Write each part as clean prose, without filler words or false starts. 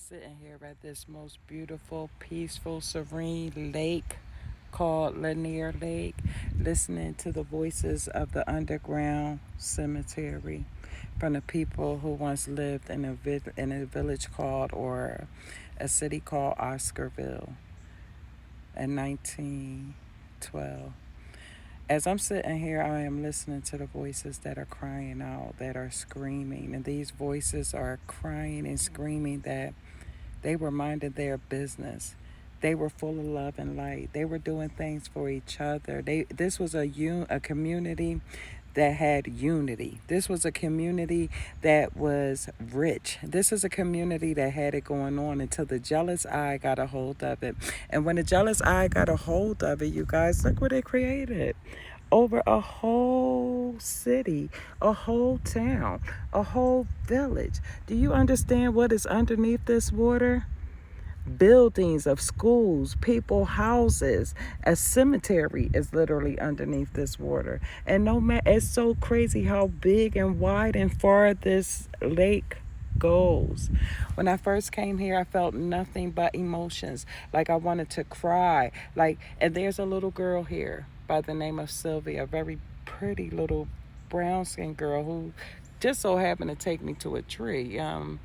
Sitting here at this most beautiful, peaceful, serene lake called Lanier Lake, listening to the voices of the underground cemetery from the people who once lived in a village called or a city called Oscarville in 1912. As I'm sitting here, I am listening to the voices that are crying out, that are screaming, and these voices are crying and screaming that they were minding their business. They were full of love and light. They were doing things for each other. This was a community that had unity. This was a community that was rich. This is a community that had it going on until the jealous eye got a hold of it. And when the jealous eye got a hold of it, you guys, look what it created. Over a whole city, a whole town, a whole village. Do you understand what is underneath this water? Buildings of schools, people, houses, a cemetery is literally underneath this water. And no man, it's so crazy how big and wide and far this lake goes. When I first came here, I felt nothing but emotions. Like I wanted to cry. And there's a little girl here by the name of Sylvia, a very pretty little brown skinned girl who just so happened to take me to a tree. And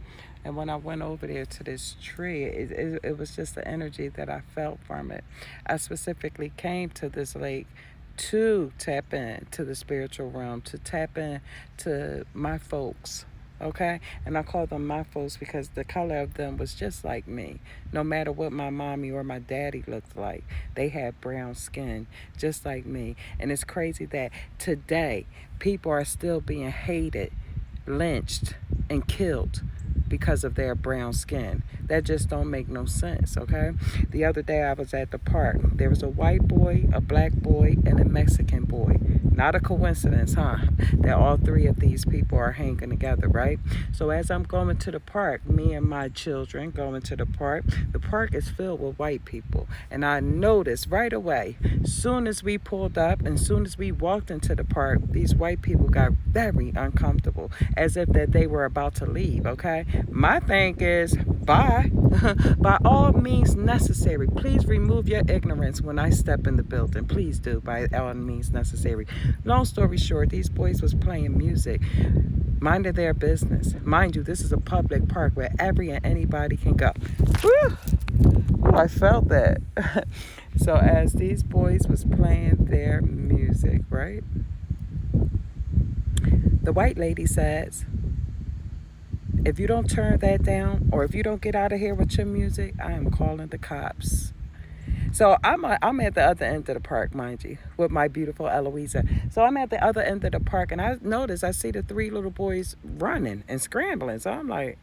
when I went over there to this tree, it was just the energy that I felt from it. I specifically came to this lake to tap into the spiritual realm, to tap into my folks. Okay, and I call them my folks because the color of them was just like me. No matter what my mommy or my daddy looked like, they had brown skin, just like me. And it's crazy that today people are still being hated, lynched, and killed because of their brown skin. That just don't make no sense, okay? The other day I was at the park. There was a white boy, a black boy, and a Mexican boy. Not a coincidence, huh? That all three of these people are hanging together, right? So as I'm going to the park, me and my children going to the park is filled with white people. And I noticed right away, soon as we pulled up and soon as we walked into the park, these white people got very uncomfortable, as if that they were about to leave, okay? My thing is, bye. By all means necessary, please remove your ignorance when I step in the building. Please do, by all means necessary. Long story short, these boys was playing music, minding their business. Mind you, this is a public park where every and anybody can go. Woo! Oh, I felt that. So as these boys was playing their music, right? The white lady says, if you don't turn that down, or if you don't get out of here with your music, I am calling the cops. So I'm at the other end of the park, mind you, with my beautiful Eloisa. So I'm at the other end of the park, and I see the three little boys running and scrambling. So I'm like,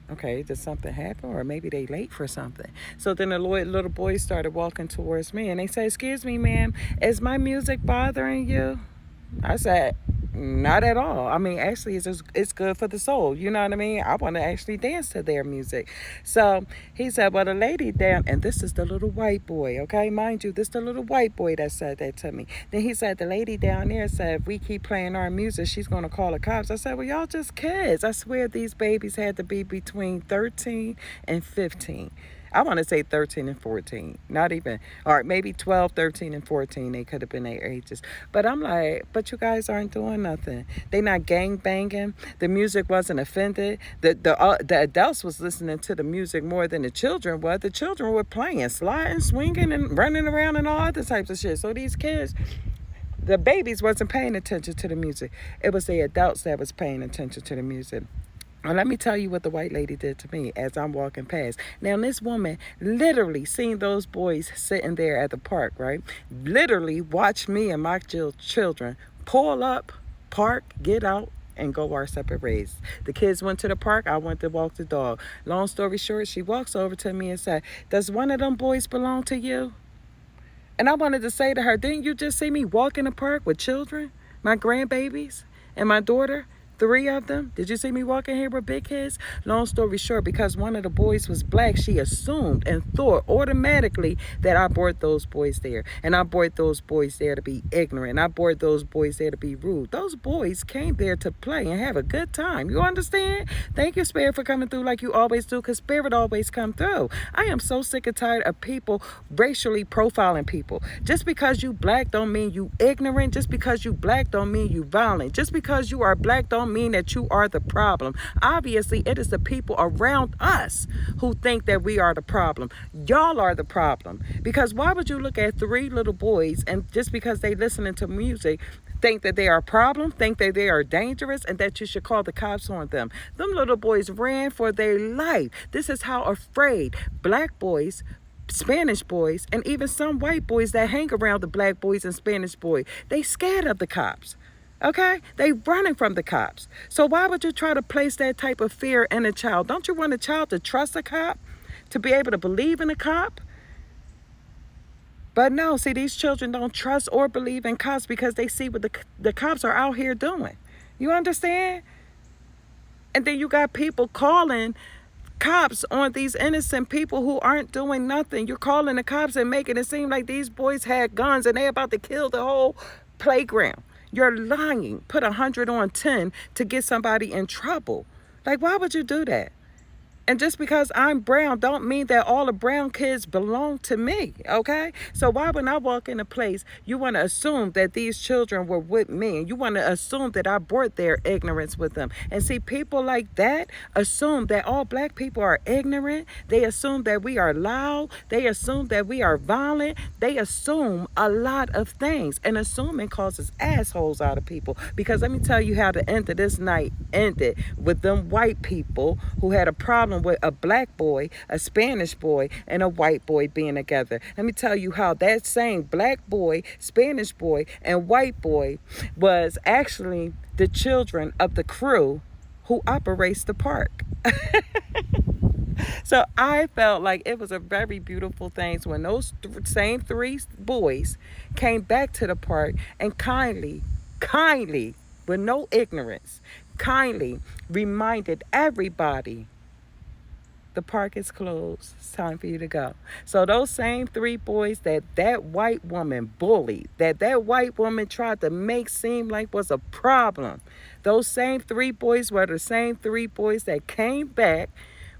okay, did something happen, or maybe they late for something? So then the little boys started walking towards me, and they said, excuse me, ma'am, is my music bothering you? I said, not at all. I mean, actually, it's good for the soul. You know what I mean? I want to actually dance to their music. So he said, well, the lady down, and this is the little white boy, okay? Mind you, this is the little white boy that said that to me. Then he said, the lady down there said, if we keep playing our music, she's going to call the cops. I said, well, y'all just kids. I swear these babies had to be between 13 and 15. I want to say 13 and 14, not even, or maybe 12, 13, and 14. They could have been their ages. But I'm like, but you guys aren't doing nothing. They not gang banging. The music wasn't offended. The adults was listening to the music more than the children were. The children were playing, sliding, swinging, and running around and all other types of shit. So these kids, the babies wasn't paying attention to the music. It was the adults that was paying attention to the music. Well, let me tell you what the white lady did to me as I'm walking past. Now, this woman literally seen those boys sitting there at the park, right? Literally watched me and my children pull up, park, get out, and go our separate ways. The kids went to the park. I went to walk the dog. Long story short, she walks over to me and said, does one of them boys belong to you? And I wanted to say to her, didn't you just see me walk in the park with children, my grandbabies, and my daughter? 3 of them. Did you see me walking here with big kids? Long story short, because one of the boys was black, she assumed and thought automatically that I brought those boys there. And I brought those boys there to be ignorant. I brought those boys there to be rude. Those boys came there to play and have a good time. You understand? Thank you, Spirit, for coming through like you always do, because Spirit always come through. I am so sick and tired of people racially profiling people. Just because you black don't mean you ignorant. Just because you black don't mean you violent. Just because you are black don't mean that you are the problem. Obviously, it is the people around us who think that we are the problem. Y'all are the problem. Because why would you look at 3 little boys and just because they listening to music think that they are a problem, think that they are dangerous, and that you should call the cops on them? Them little boys ran for their life. This is how afraid black boys, Spanish boys, and even some white boys that hang around the black boys and Spanish boys, they scared of the cops. Okay? They running from the cops. So why would you try to place that type of fear in a child? Don't you want a child to trust a cop? To be able to believe in a cop? But no, see, these children don't trust or believe in cops because they see what the cops are out here doing. You understand? And then you got people calling cops on these innocent people who aren't doing nothing. You're calling the cops and making it seem like these boys had guns and they're about to kill the whole playground. You're lying. Put 100 on 10 to get somebody in trouble. Like, why would you do that? And just because I'm brown don't mean that all the brown kids belong to me, okay? So why when I walk in a place, you want to assume that these children were with me, and you want to assume that I brought their ignorance with them. And see, people like that assume that all black people are ignorant. They assume that we are loud. They assume that we are violent. They assume a lot of things. And assuming causes assholes out of people. Because let me tell you how the end of this night ended with them white people who had a problem with a black boy, a Spanish boy, and a white boy being together. Let me tell you how that same black boy, Spanish boy, and white boy was actually the children of the crew who operates the park. So I felt like it was a very beautiful thing when those same 3 boys came back to the park and kindly, with no ignorance, kindly reminded everybody, the park is closed. It's time for you to go. So those same 3 boys that white woman bullied, that white woman tried to make seem like was a problem, those same 3 boys were the same 3 boys that came back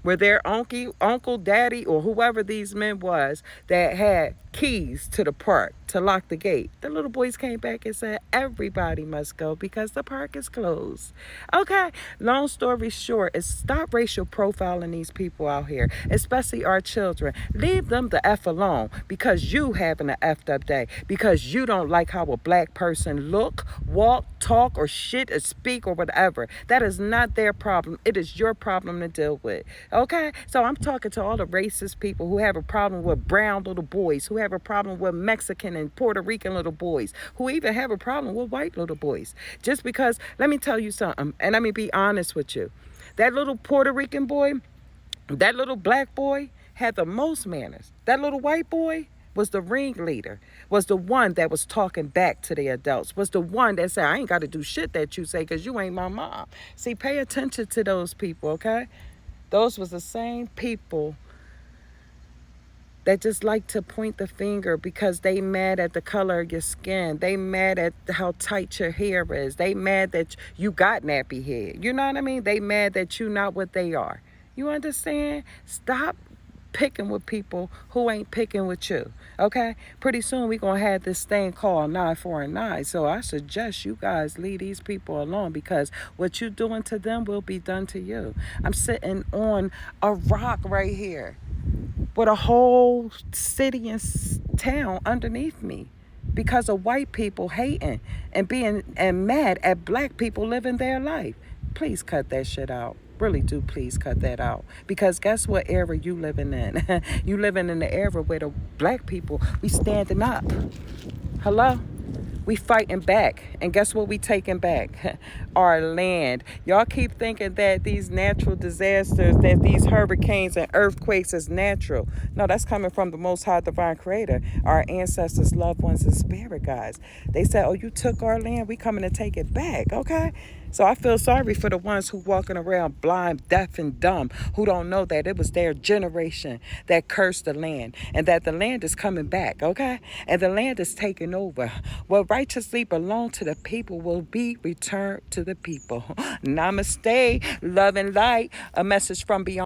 where their uncle, daddy, or whoever these men was that had keys to the park to lock the gate. The little boys came back and said, everybody must go because the park is closed. Okay, long story short is stop racial profiling these people out here, especially our children. Leave them the F alone because you having an effed up day, because you don't like how a black person look, walk, talk, or shit, or speak, or whatever. That is not their problem. It is your problem to deal with. Okay, so I'm talking to all the racist people who have a problem with brown little boys, who have a problem with Mexican and Puerto Rican little boys, who even have a problem with white little boys. Just because, let me tell you something, and let me be honest with you. That little Puerto Rican boy, that little black boy had the most manners. That little white boy was the ringleader, was the one that was talking back to the adults, was the one that said, I ain't got to do shit that you say because you ain't my mom. See, pay attention to those people, okay? Those was the same people that just like to point the finger because they mad at the color of your skin. They mad at how tight your hair is. They mad that you got nappy hair. You know what I mean? They mad that you not what they are. You understand? Stop picking with people who ain't picking with you, okay? Pretty soon we gonna have this thing called 949. So I suggest you guys leave these people alone because what you doing to them will be done to you. I'm sitting on a rock right here with a whole city and town underneath me because of white people hating and being and mad at black people living their life. Please cut that shit out. Really do please cut that out. Because guess what era you living in? You living in the era where the black people, we standing up. Hello? We fighting back. And guess what we taking back? Our land. Y'all keep thinking that these natural disasters, that these hurricanes and earthquakes is natural. No, that's coming from the Most High Divine Creator. Our ancestors, loved ones, and spirit guides. They said, oh, you took our land. We coming to take it back. Okay? So I feel sorry for the ones who walking around blind, deaf, and dumb, who don't know that it was their generation that cursed the land, and that the land is coming back, okay? And the land is taking over. What righteously belonged to the people will be returned to the people. Namaste, love and light. A message from beyond.